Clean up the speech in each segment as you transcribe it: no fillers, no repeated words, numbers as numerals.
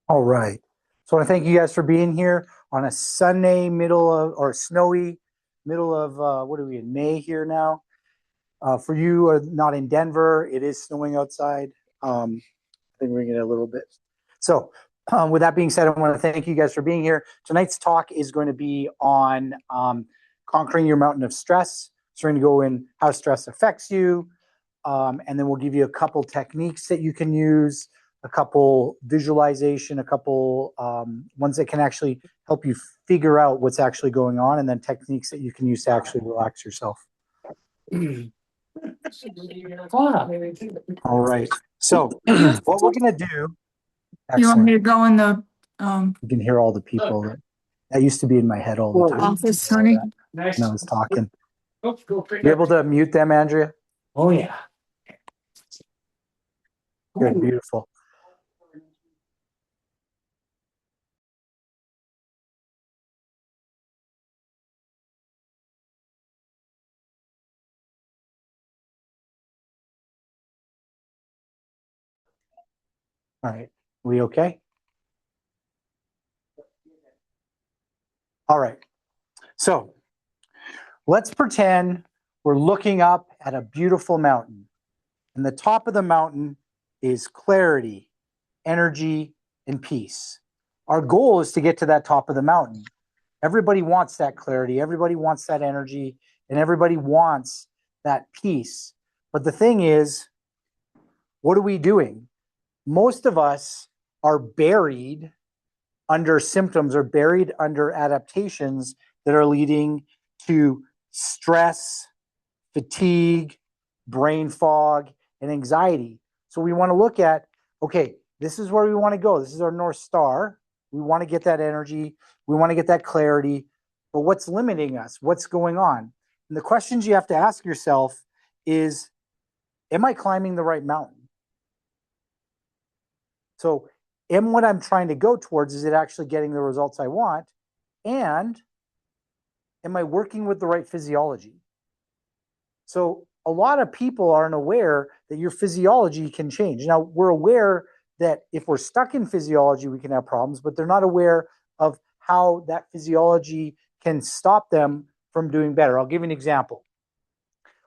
All right. So I want to thank you guys for being here on a Sunday, middle of or snowy middle of what are we in May here now? For you are not in Denver, it is snowing outside. I think we're getting a little bit. So, with that being said, I want to thank you guys for being here. Tonight's talk is going to be on conquering your mountain of stress. So, we're going to go in how stress affects you, and then we'll give you a couple techniques that you can use, a couple visualization, a couple ones that can actually help you figure out what's actually going on, and then techniques that you can use to actually relax yourself. All right. So what we're going to do. You want me Excellent. to go in the You can hear all the people that used to be in my head all the time office, honey? when I was talking. You able to mute them, Andrea? Oh, yeah. Good, beautiful. All right. We okay? All right. So let's pretend we're looking up at a beautiful mountain, and the top of the mountain is clarity, energy, and peace. Our goal is to get to that top of the mountain. Everybody wants that clarity, everybody wants that energy, and everybody wants that peace. But the thing is, what are we doing? Most of us are buried under symptoms or buried under adaptations that are leading to stress, fatigue, brain fog, and anxiety. So we want to look at, okay, this is where we want to go. This is our North Star. We want to get that energy. We want to get that clarity. But what's limiting us? What's going on? And the questions you have to ask yourself is, am I climbing the right mountain? So am what I'm trying to go towards, is it actually getting the results I want? And am I working with the right physiology? So a lot of people aren't aware that your physiology can change. Now, we're aware that if we're stuck in physiology, we can have problems, but they're not aware of how that physiology can stop them from doing better. I'll give you an example.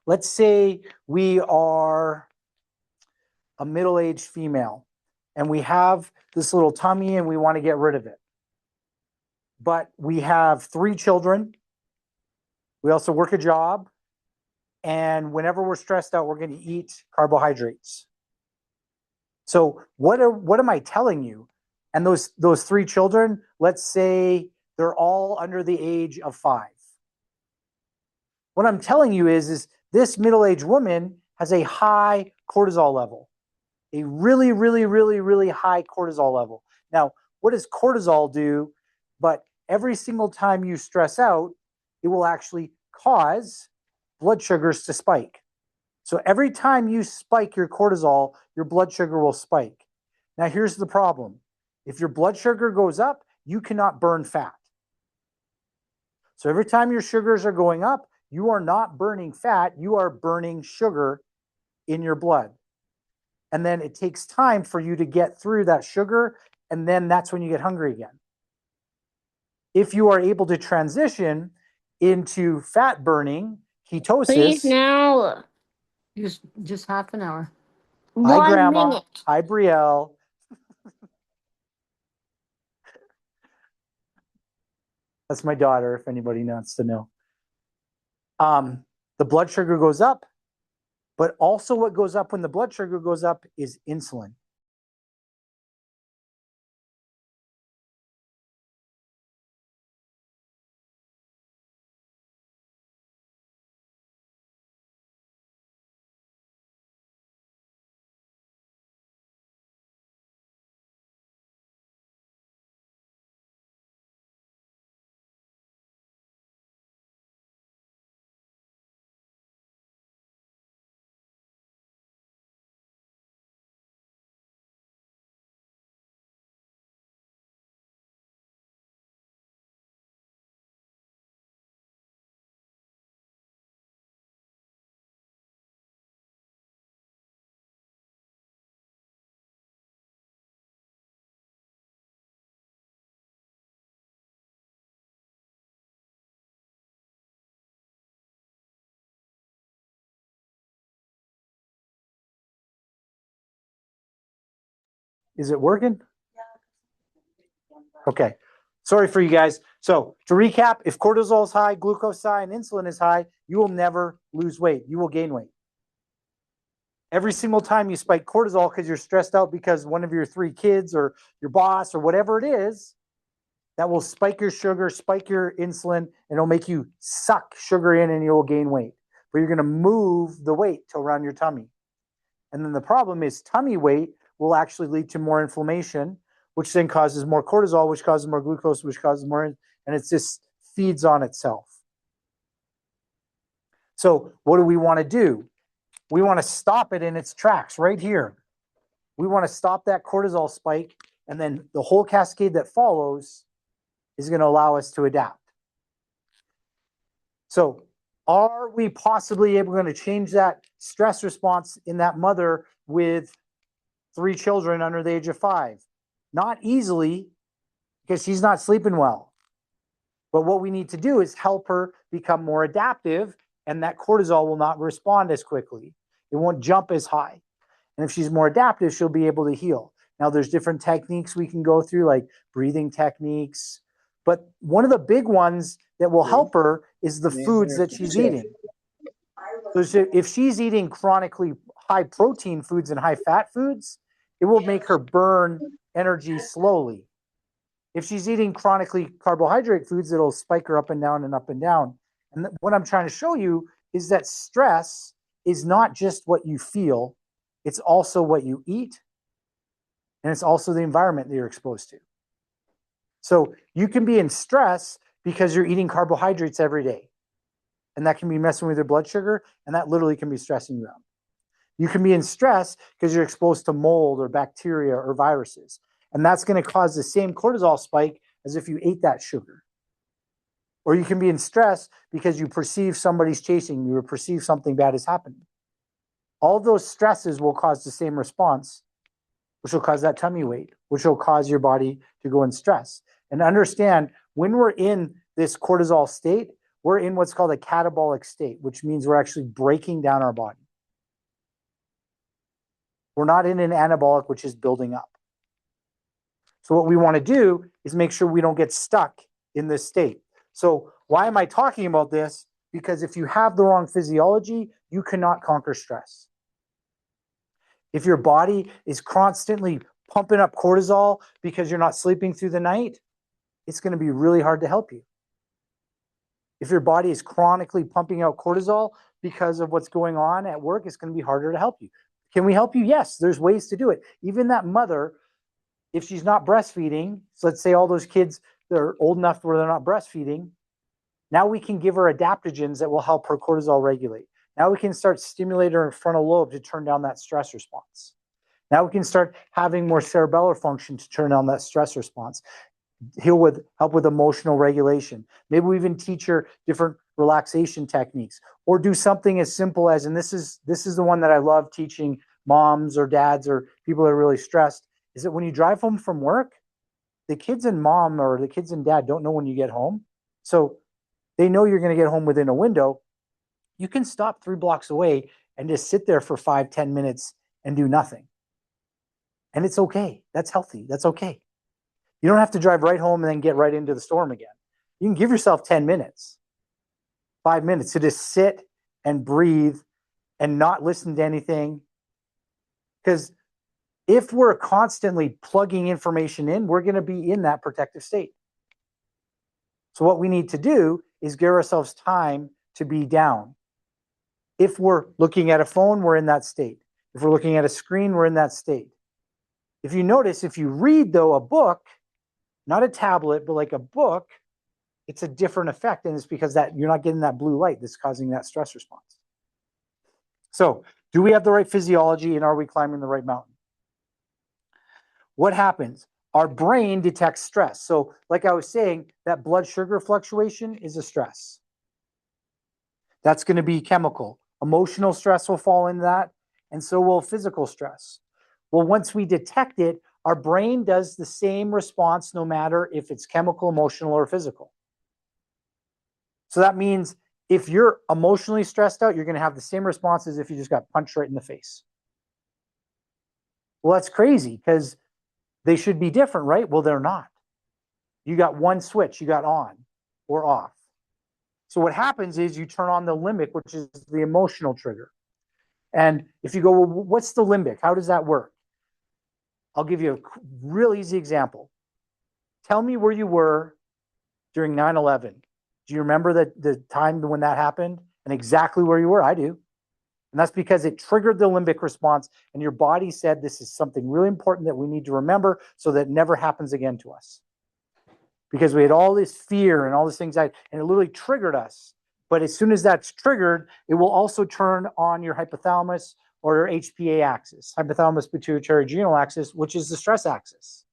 Let's say we are a middle-aged female and we have this little tummy and we want to get rid of it. But we have 3 children. We also work a job. And whenever we're stressed out, we're going to eat carbohydrates. So what am I telling you? And those 3 children, let's say they're all under the age of 5. What I'm telling you is this middle-aged woman has a high cortisol level, a really, really, really, really high cortisol level. Now, what does cortisol do? But every single time you stress out, it will actually cause blood sugars to spike. So every time you spike your cortisol, your blood sugar will spike. Now, here's the problem. If your blood sugar goes up, you cannot burn fat. So every time your sugars are going up, you are not burning fat, you are burning sugar in your blood. And then it takes time for you to get through that sugar, and then that's when you get hungry again. If you are able to transition into fat burning, ketosis. Please now. Just half an hour. Hi, 1 Grandma. minute. Hi, Brielle. That's my daughter, if anybody wants to know. The blood sugar goes up, but also what goes up when the blood sugar goes up is insulin. Is it working? Okay. Sorry for you guys. So to recap, if cortisol is high, glucose is high, and insulin is high, you will never lose weight. You will gain weight. Every single time you spike cortisol because you're stressed out because one of your 3 kids or your boss or whatever it is, that will spike your sugar, spike your insulin, and it'll make you suck sugar in and you'll gain weight. But you're going to move the weight to around your tummy. And then the problem is tummy weight will actually lead to more inflammation, which then causes more cortisol, which causes more glucose, which causes more, and it just feeds on itself. So what do we want to do? We want to stop it in its tracks right here. We want to stop that cortisol spike, and then the whole cascade that follows is going to allow us to adapt. So are we possibly able to change that stress response in that mother with 3 children under the age of 5? Not easily, because she's not sleeping well. But what we need to do is help her become more adaptive, and that cortisol will not respond as quickly. It won't jump as high. And if she's more adaptive, she'll be able to heal. Now, there's different techniques we can go through, like breathing techniques. But one of the big ones that will help her is the foods that she's eating. So if she's eating chronically high protein foods and high fat foods, it will make her burn energy slowly. If she's eating chronically carbohydrate foods, it'll spike her up and down and up and down. And what I'm trying to show you is that stress is not just what you feel, it's also what you eat, and it's also the environment that you're exposed to. So you can be in stress because you're eating carbohydrates every day, and that can be messing with your blood sugar, and that literally can be stressing you out. You can be in stress because you're exposed to mold or bacteria or viruses, and that's going to cause the same cortisol spike as if you ate that sugar. Or you can be in stress because you perceive somebody's chasing you or perceive something bad is happening. All of those stresses will cause the same response, which will cause that tummy weight, which will cause your body to go in stress. And understand, when we're in this cortisol state, we're in what's called a catabolic state, which means we're actually breaking down our body. We're not in an anabolic, which is building up. So what we want to do is make sure we don't get stuck in this state. So why am I talking about this? Because if you have the wrong physiology, you cannot conquer stress. If your body is constantly pumping up cortisol because you're not sleeping through the night, it's going to be really hard to help you. If your body is chronically pumping out cortisol because of what's going on at work, it's going to be harder to help you. Can we help you? Yes, there's ways to do it. Even that mother, if she's not breastfeeding, so let's say all those kids that are old enough where they're not breastfeeding, now we can give her adaptogens that will help her cortisol regulate. Now we can start stimulating her frontal lobe to turn down that stress response. Now we can start having more cerebellar function to turn down that stress response. Help with emotional regulation. Maybe we even teach her different relaxation techniques, or do something as simple as, and this is the one that I love teaching moms or dads or people that are really stressed, is that when you drive home from work, the kids and mom or the kids and dad don't know when you get home. So they know you're going to get home within a window. You can stop 3 blocks away and just sit there for 5-10 minutes and do nothing. And it's okay. That's healthy. That's okay. You don't have to drive right home and then get right into the storm again. You can give yourself 10 minutes, 5 minutes to just sit and breathe and not listen to anything. Because if we're constantly plugging information in, we're going to be in that protective state. So what we need to do is give ourselves time to be down. If we're looking at a phone, we're in that state. If we're looking at a screen, we're in that state. If you notice, if you read, though, a book, not a tablet, but like a book, it's a different effect. And it's because that you're not getting that blue light that's causing that stress response. So do we have the right physiology, and are we climbing the right mountain? What happens? Our brain detects stress. So like I was saying, that blood sugar fluctuation is a stress. That's going to be chemical. Emotional stress will fall into that, and so will physical stress. Well, once we detect it, our brain does the same response no matter if it's chemical, emotional, or physical. So that means if you're emotionally stressed out, you're going to have the same response as if you just got punched right in the face. Well, that's crazy, because They should be different, right? Well, they're not. You got one switch, you got on or off. So what happens is you turn on the limbic, which is the emotional trigger. And if you go, well, what's the limbic? How does that work? I'll give you a real easy example. Tell me where you were during 9/11. Do you remember the time when that happened and exactly where you were? I do. And that's because it triggered the limbic response and your body said this is something really important that we need to remember so that it never happens again to us. Because we had all this fear and all this anxiety and it literally triggered us. But as soon as that's triggered, it will also turn on your hypothalamus or your HPA axis, hypothalamus pituitary adrenal axis, which is the stress axis.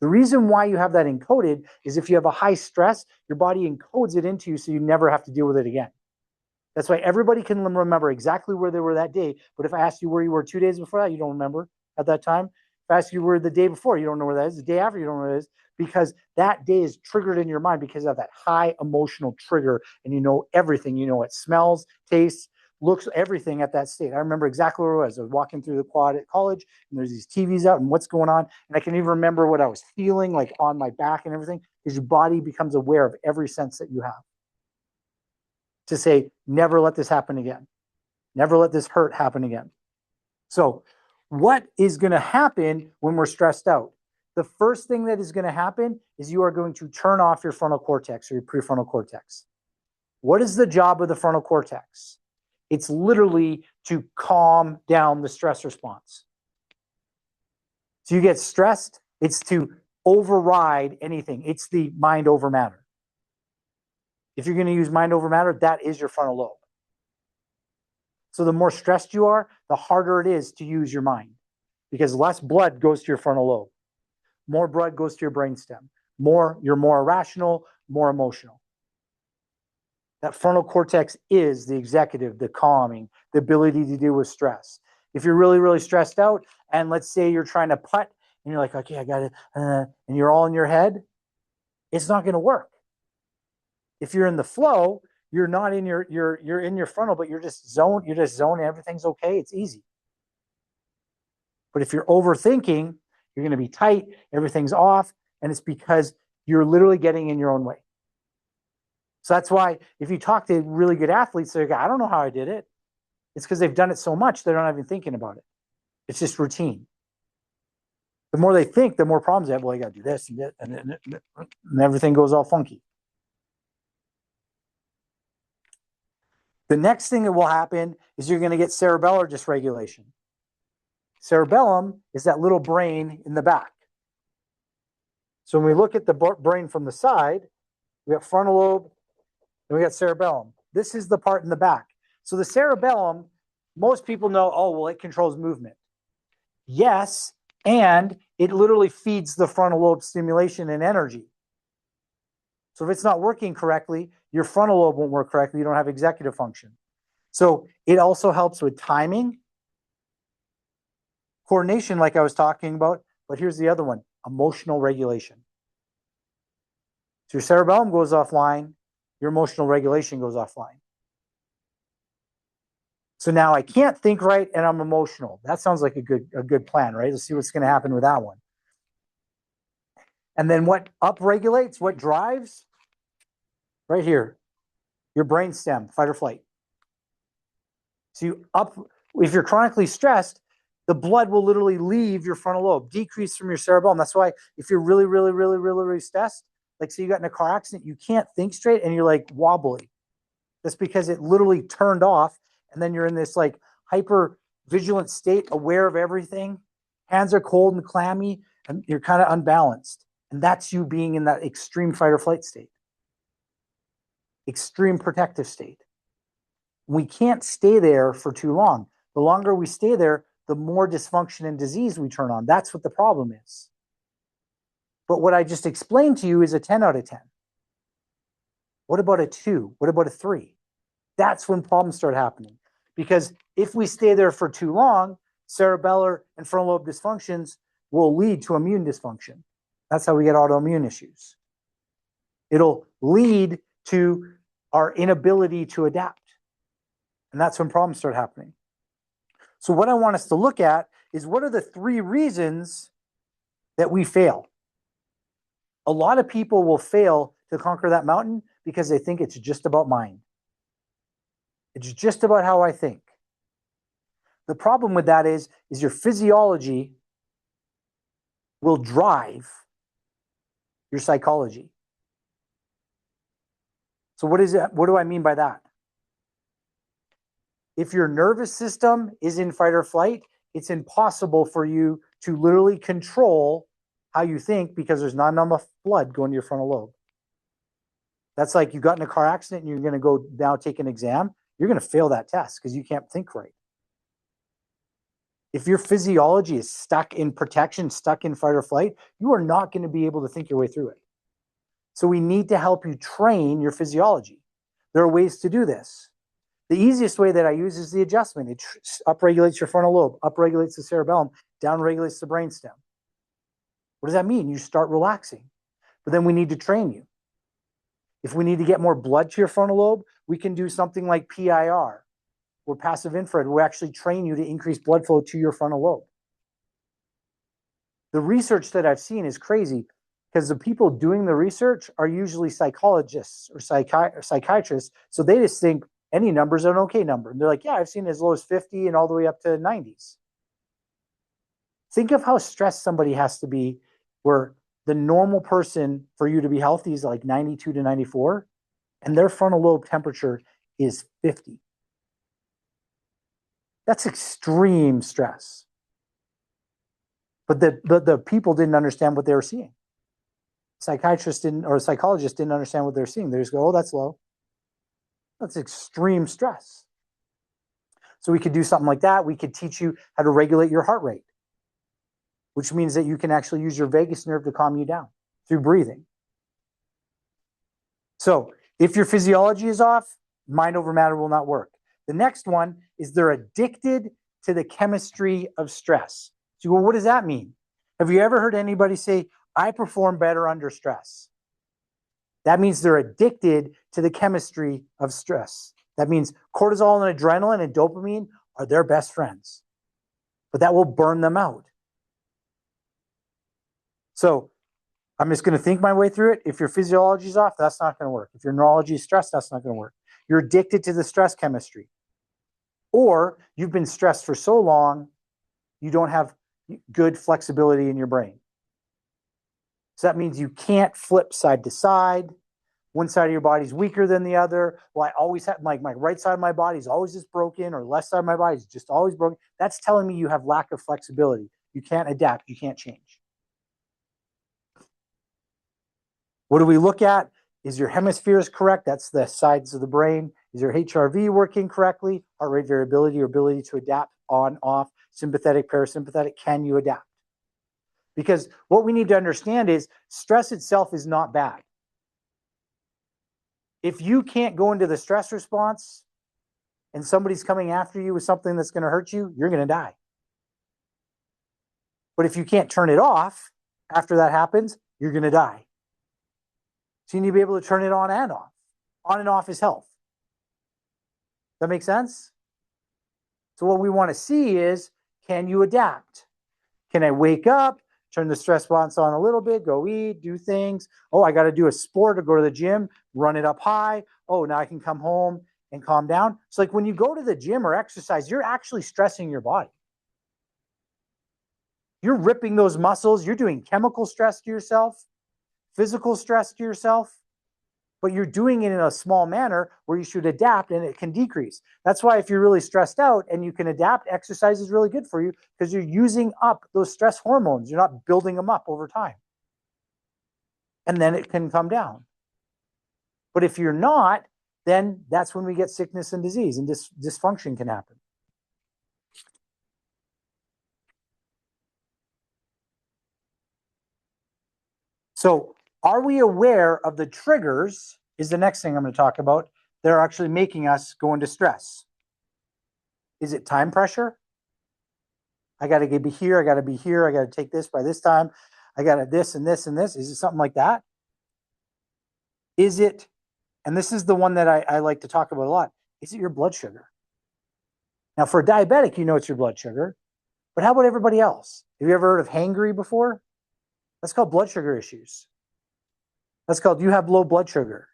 The reason why you have that encoded is if you have a high stress, your body encodes it into you so you never have to deal with it again. That's why everybody can remember exactly where they were that day. But if I asked you where you were 2 days before that, you don't remember at that time. If I ask you where the day before, you don't know where that is. The day after, you don't know where it is, because that day is triggered in your mind because of that high emotional trigger, and you know everything. You know it smells, tastes, looks, everything at that state. I remember exactly where it was. I was walking through the quad at college, and there's these TVs out, and what's going on, and I can even remember what I was feeling, like on my back and everything, because your body becomes aware of every sense that you have. To say, never let this happen again. Never let this hurt happen again. So what is going to happen when we're stressed out? The first thing that is going to happen is you are going to turn off your frontal cortex or your prefrontal cortex. What is the job of the frontal cortex? It's literally to calm down the stress response. So you get stressed, it's to override anything. It's the mind over matter. If you're going to use mind over matter, that is your frontal lobe. So the more stressed you are, the harder it is to use your mind because less blood goes to your frontal lobe. More blood goes to your brainstem. You're more irrational, more emotional. That frontal cortex is the executive, the calming, the ability to deal with stress. If you're really, really stressed out, and let's say you're trying to putt, and you're like, okay, I got it, and you're all in your head, it's not going to work. If you're in the flow, you're not in you're in your frontal, but you're just zoning, everything's okay, it's easy. But if you're overthinking, you're going to be tight, everything's off, and it's because you're literally getting in your own way. So that's why if you talk to really good athletes, they're like, I don't know how I did it. It's because they've done it so much, they're not even thinking about it. It's just routine. The more they think, the more problems they have. Well, I got to do this and that, and everything goes all funky. The next thing that will happen is you're going to get cerebellar dysregulation. Cerebellum is that little brain in the back. So when we look at the brain from the side, we got frontal lobe, and we got cerebellum. This is the part in the back. So the cerebellum, most people know, oh, well, it controls movement. Yes, and it literally feeds the frontal lobe stimulation and energy. So if it's not working correctly, your frontal lobe won't work correctly. You don't have executive function. So it also helps with timing, coordination, like I was talking about. But here's the other one, emotional regulation. So your cerebellum goes offline, your emotional regulation goes offline. So now I can't think right and I'm emotional. That sounds like a good plan, right? Let's see what's going to happen with that one. And then what upregulates, what drives? Right here, your brainstem, fight or flight. So if you're chronically stressed, the blood will literally leave your frontal lobe, decrease from your cerebellum. That's why if you're really, really, really, really, really stressed, like say you got in a car accident, you can't think straight and you're like wobbly. That's because it literally turned off, and then you're in this like hyper vigilant state, aware of everything. Hands are cold and clammy, and you're kind of unbalanced. And that's you being in that extreme fight or flight state, extreme protective state. We can't stay there for too long. The longer we stay there, the more dysfunction and disease we turn on. That's what the problem is. But what I just explained to you is a 10 out of 10. What about a 2? What about a 3? That's when problems start happening. Because if we stay there for too long, cerebellar and frontal lobe dysfunctions will lead to immune dysfunction. That's how we get autoimmune issues. It'll lead to our inability to adapt. And that's when problems start happening. So what I want us to look at is what are the 3 reasons that we fail. A lot of people will fail to conquer that mountain because they think it's just about mind. It's just about how I think. The problem with that is your physiology will drive your psychology. So what is it? What do I mean by that? If your nervous system is in fight or flight, it's impossible for you to literally control how you think because there's not enough blood going to your frontal lobe. That's like you got in a car accident and you're going to go now take an exam. You're going to fail that test because you can't think right. If your physiology is stuck in protection, stuck in fight or flight, you are not going to be able to think your way through it. So we need to help you train your physiology. There are ways to do this. The easiest way that I use is the adjustment. It upregulates your frontal lobe, upregulates the cerebellum, downregulates the brainstem. What does that mean? You start relaxing. But then we need to train you. If we need to get more blood to your frontal lobe, we can do something like PIR, or passive infrared. We'll actually train you to increase blood flow to your frontal lobe. The research that I've seen is crazy because the people doing the research are usually psychologists or psychiatrists. So they just think any number is an okay number. And they're like, yeah, I've seen as low as 50 and all the way up to 90s. Think of how stressed somebody has to be where the normal person for you to be healthy is like 92 to 94, and their frontal lobe temperature is 50. That's extreme stress. But the people didn't understand what they were seeing. Psychiatrists didn't, or psychologists didn't understand what they're seeing. They just go, oh, that's low. That's extreme stress. So we could do something like that. We could teach you how to regulate your heart rate, which means that you can actually use your vagus nerve to calm you down through breathing. So if your physiology is off, mind over matter will not work. The next one is they're addicted to the chemistry of stress. So you go, what does that mean? Have you ever heard anybody say, I perform better under stress? That means they're addicted to the chemistry of stress. That means cortisol and adrenaline and dopamine are their best friends, but that will burn them out. So I'm just going to think my way through it. If your physiology is off, that's not going to work. If your neurology is stressed, that's not going to work. You're addicted to the stress chemistry. Or you've been stressed for so long, you don't have good flexibility in your brain. So that means you can't flip side to side. One side of your body is weaker than the other. Well, I always have my right side of my body is always just broken, or left side of my body is just always broken. That's telling me you have lack of flexibility. You can't adapt. You can't change. What do we look at? Is your hemispheres correct? That's the sides of the brain. Is your HRV working correctly? Heart rate variability or ability to adapt on, off, sympathetic, parasympathetic. Can you adapt? Because what we need to understand is stress itself is not bad. If you can't go into the stress response and somebody's coming after you with something that's going to hurt you, you're going to die. But if you can't turn it off after that happens, you're going to die. So you need to be able to turn it on and off. On and off is health. That make sense? So what we want to see is, can you adapt? Can I wake up, turn the stress response on a little bit, go eat, do things? Oh, I got to do a sport or go to the gym, run it up high. Oh, now I can come home and calm down. It's like when you go to the gym or exercise, you're actually stressing your body. You're ripping those muscles. You're doing chemical stress to yourself, physical stress to yourself, but you're doing it in a small manner where you should adapt and it can decrease. That's why if you're really stressed out and you can adapt, exercise is really good for you because you're using up those stress hormones. You're not building them up over time. And then it can come down. But if you're not, then that's when we get sickness and disease and dysfunction can happen. So are we aware of the triggers is the next thing I'm going to talk about. They're actually making us go into stress. Is it time pressure? I got to be here. I got to be here. I got to take this by this time. I got to this and this and this. Is it something like that? Is it, and this is the one that I like to talk about a lot. Is it your blood sugar? Now for a diabetic, you know it's your blood sugar, but how about everybody else? Have you ever heard of hangry before? That's called blood sugar issues. That's called you have low blood sugar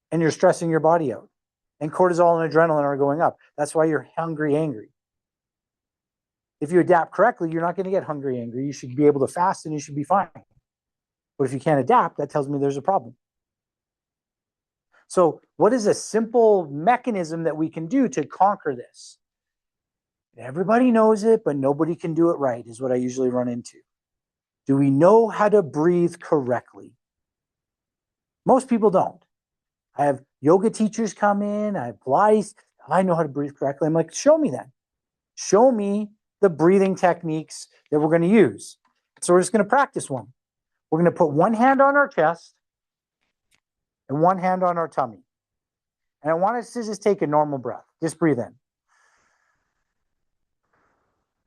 and you're stressing your body out. And cortisol and adrenaline are going up. That's why you're hungry, angry. If you adapt correctly, you're not going to get hungry, angry. You should be able to fast and you should be fine. But if you can't adapt, that tells me there's a problem. So what is a simple mechanism that we can do to conquer this? Everybody knows it, but nobody can do it right, is what I usually run into. Do we know how to breathe correctly? Most people don't. I have yoga teachers come in, I have Pilates, I know how to breathe correctly. I'm like, show me then. Show me the breathing techniques that we're going to use. So we're just going to practice one. We're going to put one hand on our chest and one hand on our tummy. And I want us to just take a normal breath. Just breathe in.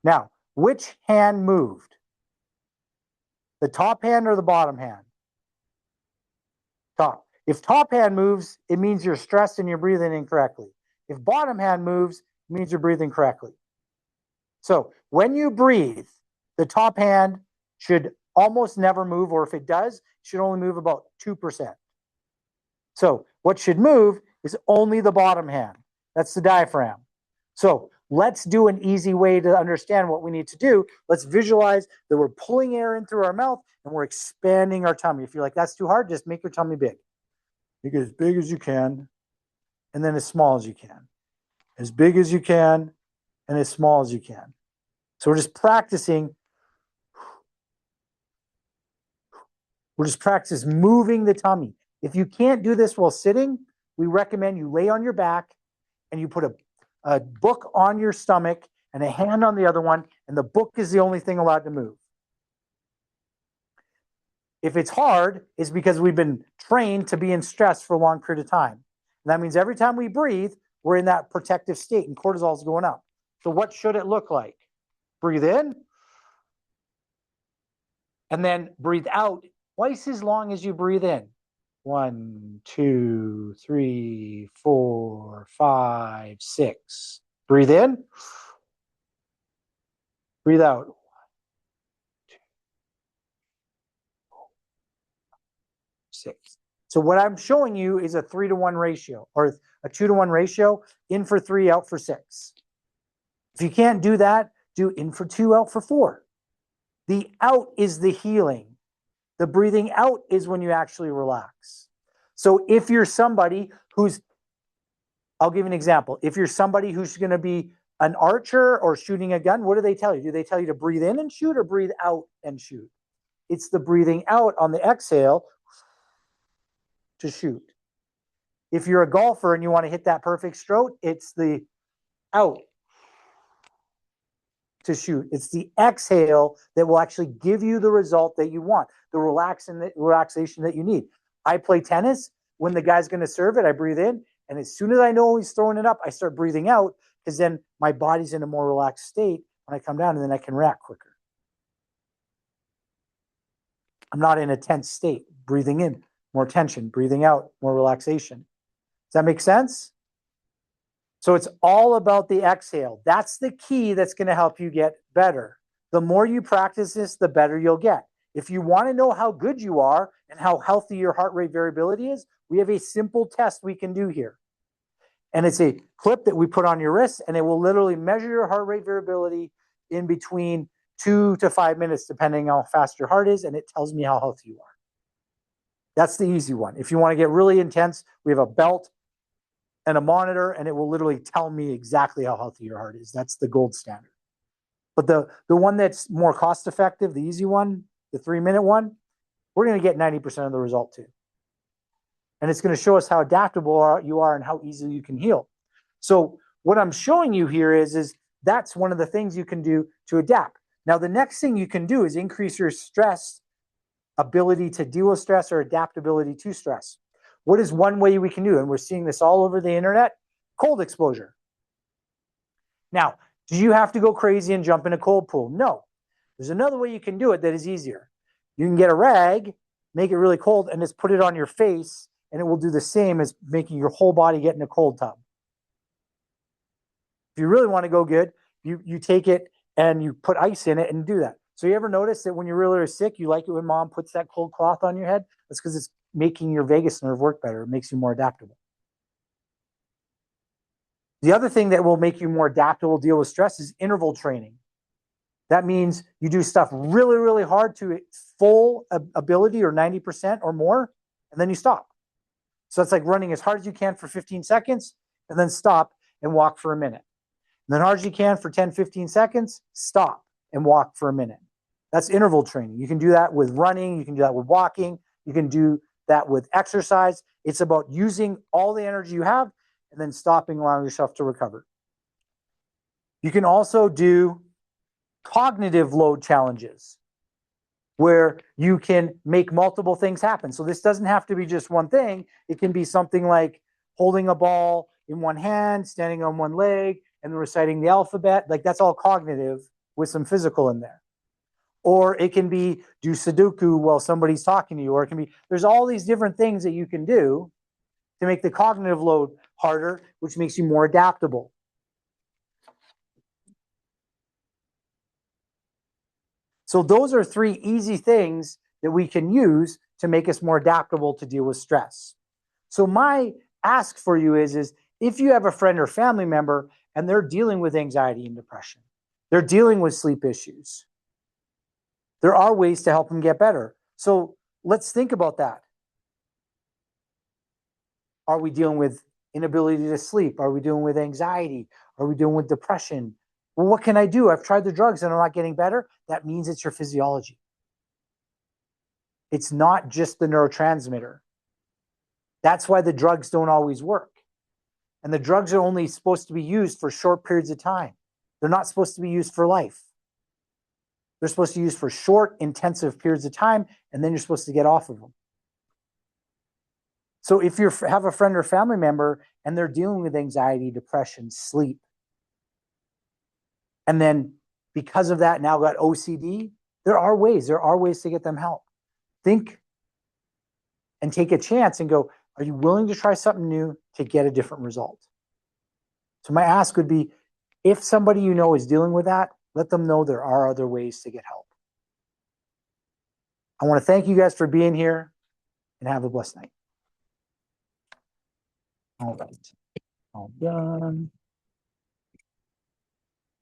Now, which hand moved? The top hand or the bottom hand? Top. If top hand moves, it means you're stressed and you're breathing incorrectly. If bottom hand moves, it means you're breathing correctly. So when you breathe, the top hand should almost never move, or if it does, it should only move about 2%. So what should move is only the bottom hand. That's the diaphragm. So let's do an easy way to understand what we need to do. Let's visualize that we're pulling air in through our mouth and we're expanding our tummy. If you're like, that's too hard, just make your tummy big. Make it as big as you can, and then as small as you can. As big as you can, and as small as you can. So we're just practicing. We're just practicing moving the tummy. If you can't do this while sitting, we recommend you lay on your back and you put a book on your stomach and a hand on the other one, and the book is the only thing allowed to move. If it's hard, it's because we've been trained to be in stress for a long period of time. And that means every time we breathe, we're in that protective state and cortisol is going up. So what should it look like? Breathe in and then breathe out twice as long as you breathe in. 1, 2, 3, 4, 5, 6. Breathe in. Breathe out. 1, 2, 4, 6. So what I'm showing you is a 3-to-1 ratio, or a 2-to-1 ratio, in for 3, out for 6. If you can't do that, do in for 2, out for 4. The out is the healing. The breathing out is when you actually relax. So if you're somebody who's, I'll give you an example. If you're somebody who's going to be an archer or shooting a gun, what do they tell you? Do they tell you to breathe in and shoot or breathe out and shoot? It's the breathing out on the exhale to shoot. If you're a golfer and you want to hit that perfect stroke, it's the out to shoot. It's the exhale that will actually give you the result that you want, the relaxation that you need. I play tennis. When the guy's going to serve it, I breathe in. And as soon as I know he's throwing it up, I start breathing out, because then my body's in a more relaxed state when I come down, and then I can react quicker. I'm not in a tense state. Breathing in, more tension. Breathing out, more relaxation. Does that make sense? So it's all about the exhale. That's the key that's going to help you get better. The more you practice this, the better you'll get. If you want to know how good you are and how healthy your heart rate variability is, we have a simple test we can do here. And it's a clip that we put on your wrist, and it will literally measure your heart rate variability in between 2 to 5 minutes, depending on how fast your heart is, and it tells me how healthy you are. That's the easy one. If you want to get really intense, we have a belt and a monitor, and it will literally tell me exactly how healthy your heart is. That's the gold standard. But the one that's more cost effective, the easy one, the 3-minute one, we're going to get 90% of the result too. And it's going to show us how adaptable you are and how easily you can heal. So what I'm showing you here is that's one of the things you can do to adapt. Now, the next thing you can do is increase your stress ability to deal with stress, or adaptability to stress. What is one way we can do? And we're seeing this all over the internet: cold exposure. Now, do you have to go crazy and jump in a cold pool? No. There's another way you can do it that is easier. You can get a rag, make it really cold, and just put it on your face, and it will do the same as making your whole body get in a cold tub. If you really want to go good, you take it and you put ice in it and do that. So you ever notice that when you're really sick, you like it when mom puts that cold cloth on your head? That's because it's making your vagus nerve work better. It makes you more adaptable. The other thing that will make you more adaptable, deal with stress, is interval training. That means you do stuff really, really hard to full ability or 90% or more, and then you stop. So it's like running as hard as you can for 15 seconds and then stop and walk for a minute. And then hard as you can for 10, 15 seconds, stop and walk for a minute. That's interval training. You can do that with running. You can do that with walking. You can do that with exercise. It's about using all the energy you have and then stopping, allowing yourself to recover. You can also do cognitive load challenges where you can make multiple things happen. So this doesn't have to be just one thing. It can be something like holding a ball in one hand, standing on one leg, and reciting the alphabet. Like that's all cognitive with some physical in there. Or it can be do Sudoku while somebody's talking to you. Or it can be, there's all these different things that you can do to make the cognitive load harder, which makes you more adaptable. So those are 3 easy things that we can use to make us more adaptable to deal with stress. So my ask for you is if you have a friend or family member and they're dealing with anxiety and depression, they're dealing with sleep issues, there are ways to help them get better. So let's think about that. Are we dealing with inability to sleep? Are we dealing with anxiety? Are we dealing with depression? Well, what can I do? I've tried the drugs and I'm not getting better. That means it's your physiology. It's not just the neurotransmitter. That's why the drugs don't always work. And the drugs are only supposed to be used for short periods of time. They're not supposed to be used for life. They're supposed to be used for short, intensive periods of time, and then you're supposed to get off of them. So if you have a friend or family member and they're dealing with anxiety, depression, sleep, and then because of that now got OCD, there are ways to get them help. Think and take a chance and go, are you willing to try something new to get a different result? So my ask would be, if somebody you know is dealing with that, let them know there are other ways to get help. I want to thank you guys for being here and have a blessed night. All right. All done.